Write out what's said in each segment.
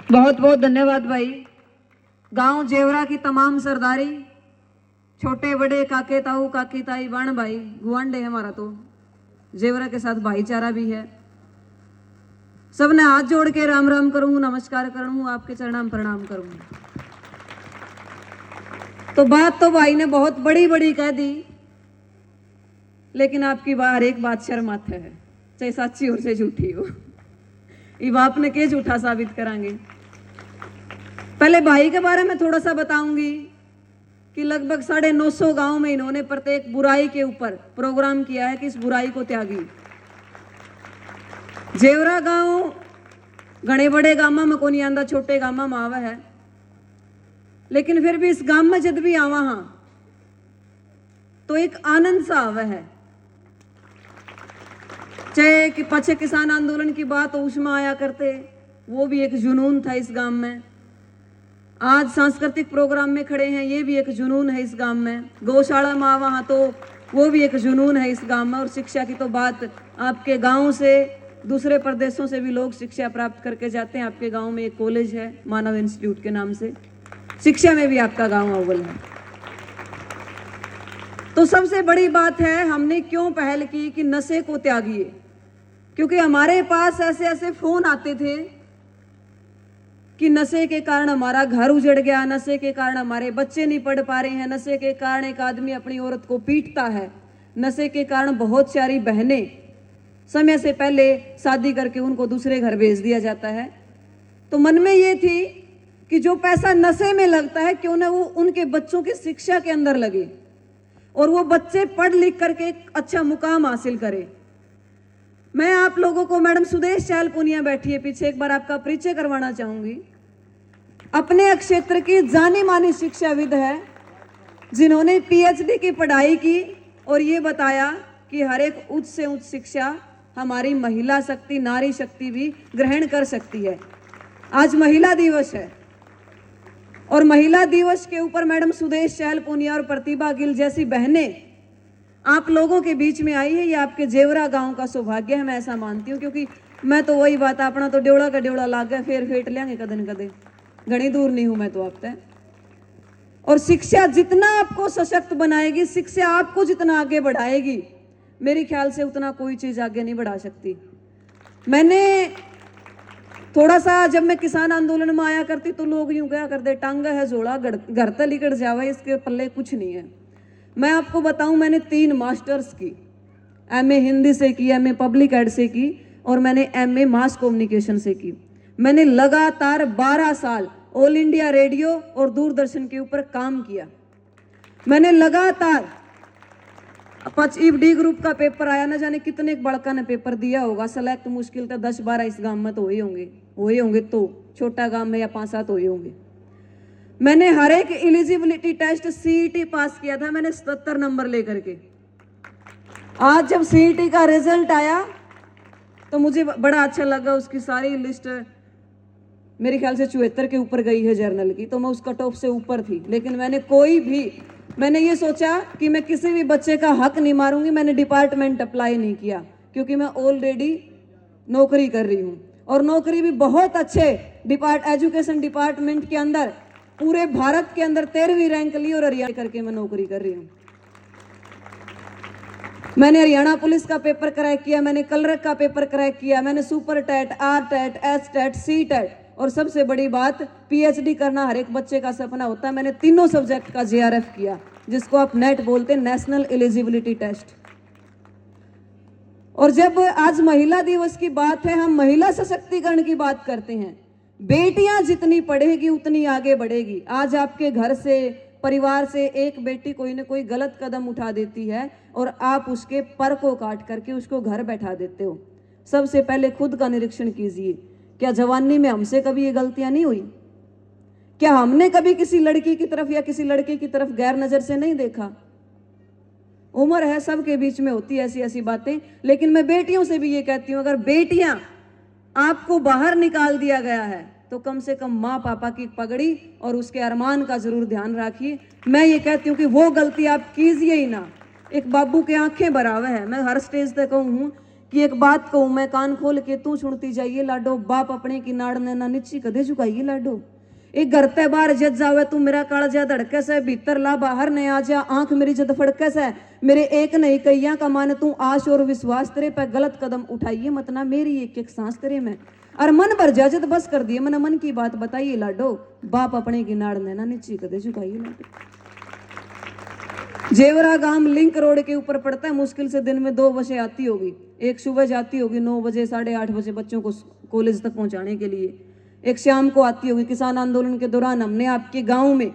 बहुत बहुत धन्यवाद भाई। गांव जेवरा की तमाम सरदारी, छोटे बड़े काके ताऊ काकी ताई बण भाई गुआंढे है हमारा, तो जेवरा के साथ भाईचारा भी है। सबने हाथ जोड़ के राम राम करूं, नमस्कार करूं, आपके चरणाम प्रणाम करूं। तो बात तो भाई ने बहुत बड़ी बड़ी कह दी, लेकिन आपकी बार एक बात शर्मात है, चाहे सच्ची हो चाहे झूठी हो। ये बाप ने के झूठा साबित करांगे। पहले भाई के बारे में थोड़ा सा बताऊंगी कि लगभग 950 गांव में इन्होंने प्रत्येक बुराई के ऊपर प्रोग्राम किया है कि इस बुराई को त्यागी। जेवरा गांव घने बड़े गामा में कोनी आंदा, छोटे गामा में आवा है, लेकिन फिर भी इस गांव में जब भी आवा हाँ तो एक आनंद सा आवा है। चाहे कि पछे किसान आंदोलन की बात हो उसमें आया करते, वो भी एक जुनून था इस गांव में। आज सांस्कृतिक प्रोग्राम में खड़े हैं, ये भी एक जुनून है इस गांव में। गौशाला में आवा हाँ तो वो भी एक जुनून है इस गांव में। और शिक्षा की तो बात, आपके गांव से दूसरे प्रदेशों से भी लोग शिक्षा प्राप्त करके जाते हैं। आपके गांव में एक कॉलेज है मानव इंस्टीट्यूट के नाम से, शिक्षा में भी आपका गांव अव्वल है। तो सबसे बड़ी बात है हमने क्यों पहल की कि नशे को त्यागिए, क्योंकि हमारे पास ऐसे ऐसे फोन आते थे कि नशे के कारण हमारा घर उजड़ गया, नशे के कारण हमारे बच्चे नहीं पढ़ पा रहे हैं, नशे के कारण एक आदमी अपनी औरत को पीटता है, नशे के कारण बहुत सारी बहनें समय से पहले शादी करके उनको दूसरे घर भेज दिया जाता है। तो मन में ये थी कि जो पैसा नशे में लगता है क्यों ना वो उनके बच्चों की शिक्षा के अंदर लगे और वो बच्चे पढ़ लिख करके एक अच्छा मुकाम हासिल करें। मैं आप लोगों को मैडम सुदेश चहल पुनिया बैठी है पीछे, एक बार आपका परिचय करवाना चाहूंगी। अपने क्षेत्र की जानी मानी शिक्षाविद है जिन्होंने पीएचडी की पढ़ाई की और ये बताया कि हर एक उच्च से उच्च शिक्षा हमारी महिला शक्ति, नारी शक्ति भी ग्रहण कर सकती है। आज महिला दिवस है और महिला दिवस के ऊपर मैडम सुदेश चहल पुनिया और प्रतिभा गिल जैसी बहनें आप लोगों के बीच में आई है। ये आपके जेवरा गांव का सौभाग्य है, मैं ऐसा मानती हूँ। क्योंकि मैं तो वही बात, अपना तो डेवड़ा का डेवड़ा लाग गया, फेर फेट लेंगे कदे न कदे, घनी दूर नहीं हूं मैं तो आपसे। और शिक्षा जितना आपको सशक्त बनाएगी, शिक्षा आपको जितना आगे बढ़ाएगी, मेरे ख्याल से उतना कोई चीज आगे नहीं बढ़ा सकती। मैंने थोड़ा सा, जब मैं किसान आंदोलन में आया करती तो लोग यूं कहा करते, टांगा है जोड़ा घर तल लिकड़ जावे, इसके पल्ले कुछ नहीं है। मैं आपको बताऊं, मैंने 3 मास्टर्स की, एमए हिंदी से की, एमए पब्लिक एड से की और मैंने एमए मास कम्युनिकेशन से की। मैंने लगातार 12 साल ऑल इंडिया रेडियो और दूरदर्शन के ऊपर काम किया। मैंने लगातार डी ग्रुप का पेपर आया, ना जाने कितने बड़का ने पेपर दिया होगा, सेलेक्ट मुश्किल था 10-12 इस गांव में तो हुए होंगे, तो छोटा गांव में या 5-7 हुए होंगे। मैंने हर एक एलिजिबिलिटी टेस्ट सीईटी पास किया था मैंने 77 नंबर लेकर के। आज जब सीईटी का रिजल्ट आया तो मुझे बड़ा अच्छा लगा, उसकी सारी लिस्ट मेरे ख्याल से 74 के ऊपर गई है जर्नल की, तो मैं उस कट ऑफ से ऊपर थी। लेकिन मैंने ये सोचा कि मैं किसी भी बच्चे का हक नहीं मारूंगी। मैंने डिपार्टमेंट अप्लाई नहीं किया क्योंकि मैं ऑलरेडी नौकरी कर रही हूं और नौकरी भी बहुत अच्छे एजुकेशन डिपार्टमेंट के अंदर, पूरे भारत के अंदर 13वीं रैंक ली और हरियाणा करके मैं नौकरी कर रही हूं। मैंने हरियाणा पुलिस का पेपर क्रैक किया, मैंने कलरक का पेपर क्रैक किया, मैंने super TET, R TET, S TET, C TET और सबसे बड़ी बात पीएचडी करना हर एक बच्चे का सपना होता है। मैंने तीनों सब्जेक्ट का जेआरएफ किया, जिसको आप नेट बोलते हैं, नेशनल एलिजिबिलिटी टेस्ट। और जब आज महिला दिवस की बात है, हम महिला सशक्तिकरण की बात करते हैं, बेटियां जितनी पढ़ेगी उतनी आगे बढ़ेगी। आज आपके घर से, परिवार से एक बेटी कोई ना कोई गलत कदम उठा देती है और आप उसके पर को काट करके उसको घर बैठा देते हो। सबसे पहले खुद का निरीक्षण कीजिए, क्या जवानी में हमसे कभी ये गलतियां नहीं हुई? क्या हमने कभी किसी लड़की की तरफ या किसी लड़के की तरफ गैर नजर से नहीं देखा? उम्र है, सबके बीच में होती है ऐसी ऐसी बातें। लेकिन मैं बेटियों से भी ये कहती हूं, अगर बेटियां आपको बाहर निकाल दिया गया है तो कम से कम माँ पापा की पगड़ी और उसके अरमान का जरूर ध्यान रखिए। मैं ये कहती हूँ कि वो गलती आप कीजिए ही ना। एक बाबू के आंखें बराबर है, मैं हर स्टेज तक कहूँ कि एक बात कहूं मैं कान खोल के, तू सुनती जाइए लाडो, बाप अपने की नाड़ ने ना नीची कदे झुकाइए लाडो। एक घर ते बाहर जज जावे तू मेरा कालजा धड़के से, भीतर ला बाहर नहीं आ जा, आंख मेरी जद फड़के से, मेरे एक नहीं कैया का मान तू आश और विश्वास तेरे पे गलत कदम उठाइए मत ना, मेरी एक एक सांस तेरे में। और मन भर जाजत बस कर दिए, मैंने मन की बात बताइए लाडो, बाप अपने की नाड़ ने ना नीची कदे झुकाइए लाडो। जेवरा गांव लिंक रोड के ऊपर पड़ता है, मुश्किल से दिन में 2 बसें आती होगी, एक सुबह जाती होगी 9 बजे 8:30 बजे बच्चों को कॉलेज तक पहुंचाने के लिए, एक शाम को आती होगी। किसान आंदोलन के दौरान हमने आपके गांव में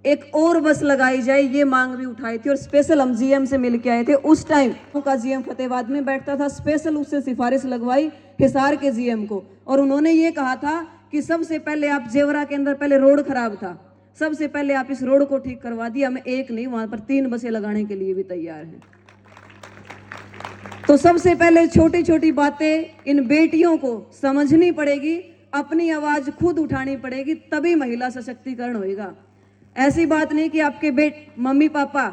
एक और बस लगाई जाए ये मांग भी उठाई थी, और स्पेशल हम जीएम से मिल के आए थे। उस टाइम का जीएम फतेहाबाद में बैठता था, स्पेशल उससे सिफारिश लगवाई हिसार के जीएम को, और उन्होंने ये कहा था कि सबसे पहले आप जेवरा के अंदर पहले रोड खराब था, सबसे पहले आप इस रोड को ठीक करवा दिया, हम एक नहीं वहां पर 3 बसें लगाने के लिए भी तैयार हैं। तो सबसे पहले छोटी छोटी बातें इन बेटियों को समझनी पड़ेगी, अपनी आवाज खुद उठानी पड़ेगी, तभी महिला सशक्तिकरण होएगा। ऐसी बात नहीं कि आपके मम्मी पापा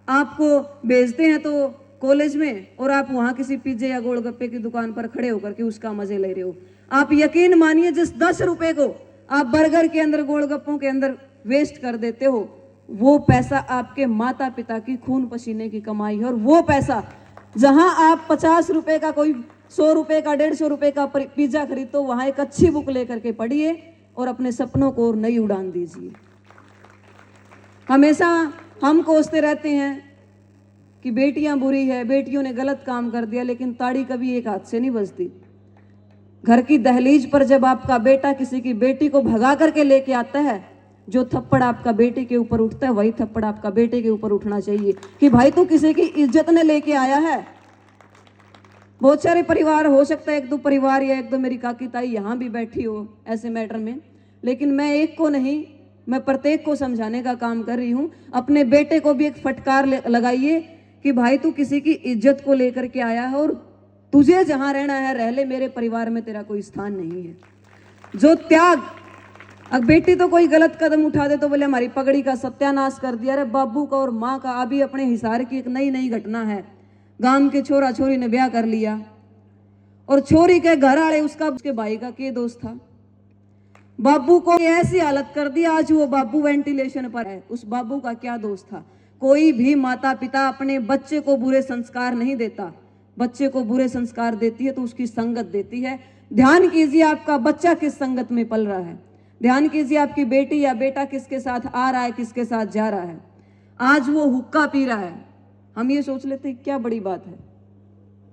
आपको भेजते हैं तो कॉलेज में, और आप वहां किसी पिज्जे या गोलगप्पे की दुकान पर खड़े होकर के उसका मजे ले रहे हो। आप यकीन मानिए, जिस 10 रुपए को आप बर्गर के अंदर गोलगप्पों के अंदर वेस्ट कर देते हो, वो पैसा आपके माता पिता की खून पसीने की कमाई है। और वो पैसा जहां आप 50 रुपए का, कोई 100 रुपए का, 150 रुपए का पिज्जा खरीदो, वहां एक अच्छी बुक लेकर के पढ़िए और अपने सपनों को नई उड़ान दीजिए। हमेशा हम कोसते रहते हैं कि बेटियां बुरी है, बेटियों ने गलत काम कर दिया, लेकिन ताड़ी कभी एक हाथ से नहीं बजती। घर की दहलीज पर जब आपका बेटा किसी की बेटी को भगा करके लेके आता है, जो थप्पड़ आपका बेटे के ऊपर उठता है वही थप्पड़ आपका बेटे के ऊपर उठना चाहिए कि भाई तू किसी की इज्जत ने लेके आया है। बहुत सारे परिवार हो सकता है, 1-2 परिवार या 1-2 मेरी काकी ताई यहां भी बैठी हो ऐसे मैटर में, लेकिन मैं एक को नहीं, मैं प्रत्येक को समझाने का काम कर रही हूं। अपने बेटे को भी एक फटकार लगाइए कि भाई तू किसी की इज्जत को लेकर के आया है, और तुझे जहां रहना है रह ले, मेरे परिवार में तेरा कोई स्थान नहीं है। जो त्याग, अब बेटी तो कोई गलत कदम उठा दे तो बोले हमारी पगड़ी का सत्यानाश कर दिया। अरे बाबू का और माँ का अभी अपने हिसार की एक नई नई घटना है। गांव के छोरा छोरी ने ब्याह कर लिया, और छोरी के घर वाले उसके भाई का के दोस्त था, बाबू को ऐसी हालत कर दी, आज वो बाबू वेंटिलेशन पर है। उस बाबू का क्या दोस्त था? कोई भी माता पिता अपने बच्चे को बुरे संस्कार नहीं देता, बच्चे को बुरे संस्कार देती है तो उसकी संगत देती है। ध्यान कीजिए आपका बच्चा किस संगत में पल रहा है, ध्यान कीजिए आपकी बेटी या बेटा किसके साथ आ रहा है, किसके साथ जा रहा है। आज वो हुक्का पी रहा है, हम ये सोच लेते हैं क्या बड़ी बात है,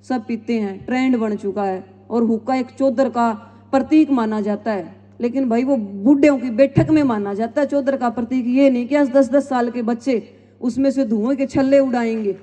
सब पीते हैं, ट्रेंड बन चुका है, और हुक्का एक चौधर का प्रतीक माना जाता है। लेकिन भाई वो बूढ़ों की बैठक में माना जाता है चौधर का प्रतीक, ये नहीं कि 10-10 साल के बच्चे उसमें से धुएं के छल्ले उड़ाएंगे।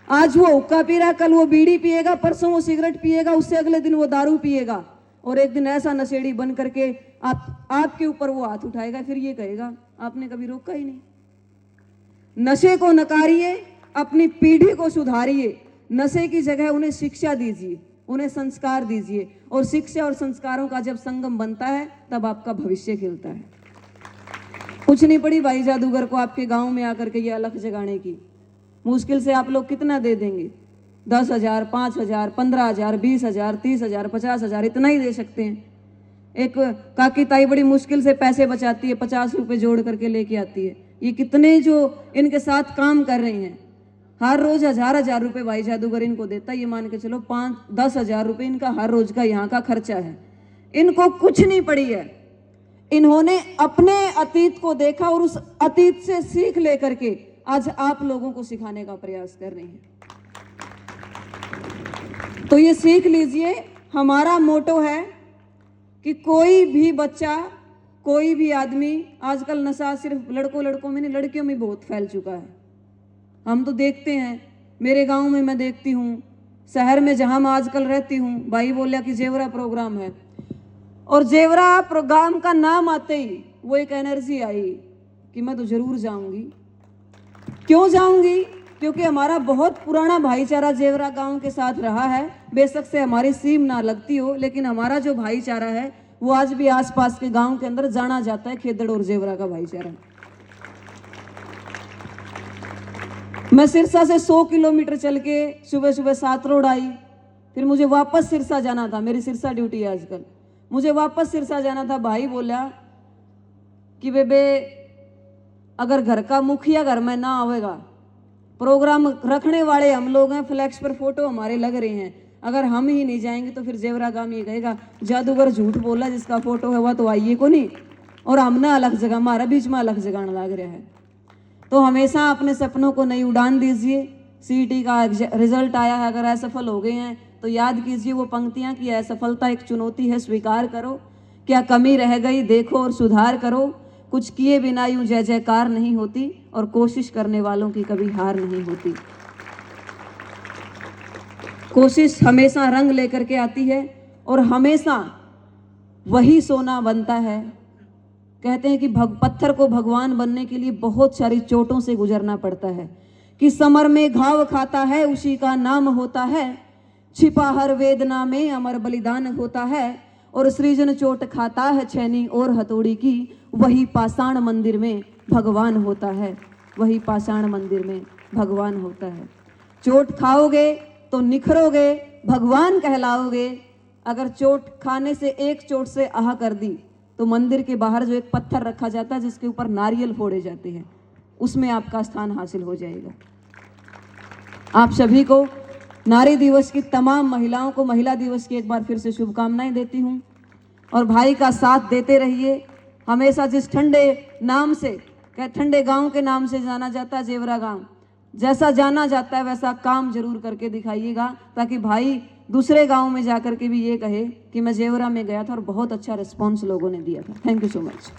आज वो हुक्का पी रहा है, कल वो बीड़ी पिएगा, परसों वो सिगरेट पिएगा, उससे अगले दिन वो दारू पिएगा, और एक दिन ऐसा नशेड़ी बन करके आपके ऊपर वो हाथ उठाएगा, फिर ये कहेगा आपने कभी रोका ही नहीं। नशे को नकारिए, अपनी पीढ़ी को सुधारिए, नशे की जगह उन्हें शिक्षा दीजिए, उन्हें संस्कार दीजिए, और शिक्षा और संस्कारों का जब संगम बनता है तब आपका भविष्य खिलता है। कुछ नहीं पड़ी भाई जादूगर को आपके गांव में आकर के ये अलख जगाने की। मुश्किल से आप लोग कितना दे देंगे? 10,000, 5,000, 15,000, 20,000, 30,000, 50,000, इतना ही दे सकते हैं। एक काकी ताई बड़ी मुश्किल से पैसे बचाती है, 50 रुपए जोड़ करके लेके आती है। ये कितने जो इनके साथ काम कर रहे हैं, हर रोज 1,000 रुपए भाई जादूगर इनको देता है। ये मान के चलो 5-10,000 रुपए इनका हर रोज का यहाँ का खर्चा है। इनको कुछ नहीं पड़ी है, इन्होंने अपने अतीत को देखा और उस अतीत से सीख लेकर के आज आप लोगों को सिखाने का प्रयास कर रही हैं। तो ये सीख लीजिए, हमारा मोटो है कि कोई भी बच्चा, कोई भी आदमी, आजकल नशा सिर्फ लड़कों में नहीं, लड़कियों में बहुत फैल चुका है। हम तो देखते हैं, मेरे गांव में मैं देखती हूँ, शहर में जहां मैं आजकल रहती हूँ, भाई बोला कि जेवरा प्रोग्राम है, और जेवरा प्रोग्राम का नाम आते ही वो एक एनर्जी आई कि मैं तो जरूर जाऊंगी। क्यों जाऊंगी? क्योंकि हमारा बहुत पुराना भाईचारा जेवरा गांव के साथ रहा है। बेशक से हमारी सीम ना लगती हो, लेकिन हमारा जो भाईचारा है वो आज भी आसपास के गांव के अंदर जाना जाता है, खेदड़ और जेवरा का भाईचारा। मैं सिरसा से 100 किलोमीटर चल के सुबह सुबह 7 रोड आई, फिर मुझे वापस सिरसा जाना था, मेरी सिरसा ड्यूटी है आजकल, मुझे वापस सिरसा जाना था। भाई बोला कि बेबे अगर घर का मुखिया घर में ना आवेगा, प्रोग्राम रखने वाले हम लोग हैं, फ्लैक्स पर फोटो हमारे लग रहे हैं, अगर हम ही नहीं जाएंगे तो फिर जेवरा गांव ये कहेगा जादूगर झूठ बोला, जिसका फोटो है वह तो आइए को नहीं, और हमने अलग जगह, हमारा बीच में अलग जगह लग रहा है। तो हमेशा अपने सपनों को नई उड़ान दीजिए। सीईटी का रिजल्ट आया है, अगर असफल हो गए हैं तो याद कीजिए वो पंक्तियां कि असफलता एक चुनौती है, स्वीकार करो, क्या कमी रह गई देखो और सुधार करो, कुछ किए बिना यूं जय जयकार नहीं होती, और कोशिश करने वालों की कभी हार नहीं होती। कोशिश हमेशा रंग लेकर के आती है और हमेशा वही सोना बनता है। कहते हैं कि पत्थर को भगवान बनने के लिए बहुत सारी चोटों से गुजरना पड़ता है, कि समर में घाव खाता है उसी का नाम होता है, छिपा हर वेदना में अमर बलिदान होता है, और सृजन चोट खाता है छैनी और हथौड़ी की, वही पाषाण मंदिर में भगवान होता है, वही पाषाण मंदिर में भगवान होता है। चोट खाओगे तो निखरोगे, भगवान कहलाओगे। अगर चोट खाने से एक चोट से आह कर दी तो मंदिर के बाहर जो एक पत्थर रखा जाता है जिसके ऊपर नारियल फोड़े जाते हैं, उसमें आपका स्थान हासिल हो जाएगा। आप सभी को नारी दिवस की, तमाम महिलाओं को महिला दिवस की एक बार फिर से शुभकामनाएं देती हूं, और भाई का साथ देते रहिए हमेशा। जिस ठंडे नाम से, ठंडे गांव के नाम से जाना जाता है जेवरा गांव, जैसा जाना जाता है वैसा काम जरूर करके दिखाइएगा, ताकि भाई दूसरे गांव में जाकर के भी ये कहे कि मैं जेवरा में गया था और बहुत अच्छा रिस्पॉन्स लोगों ने दिया था। Thank you so much.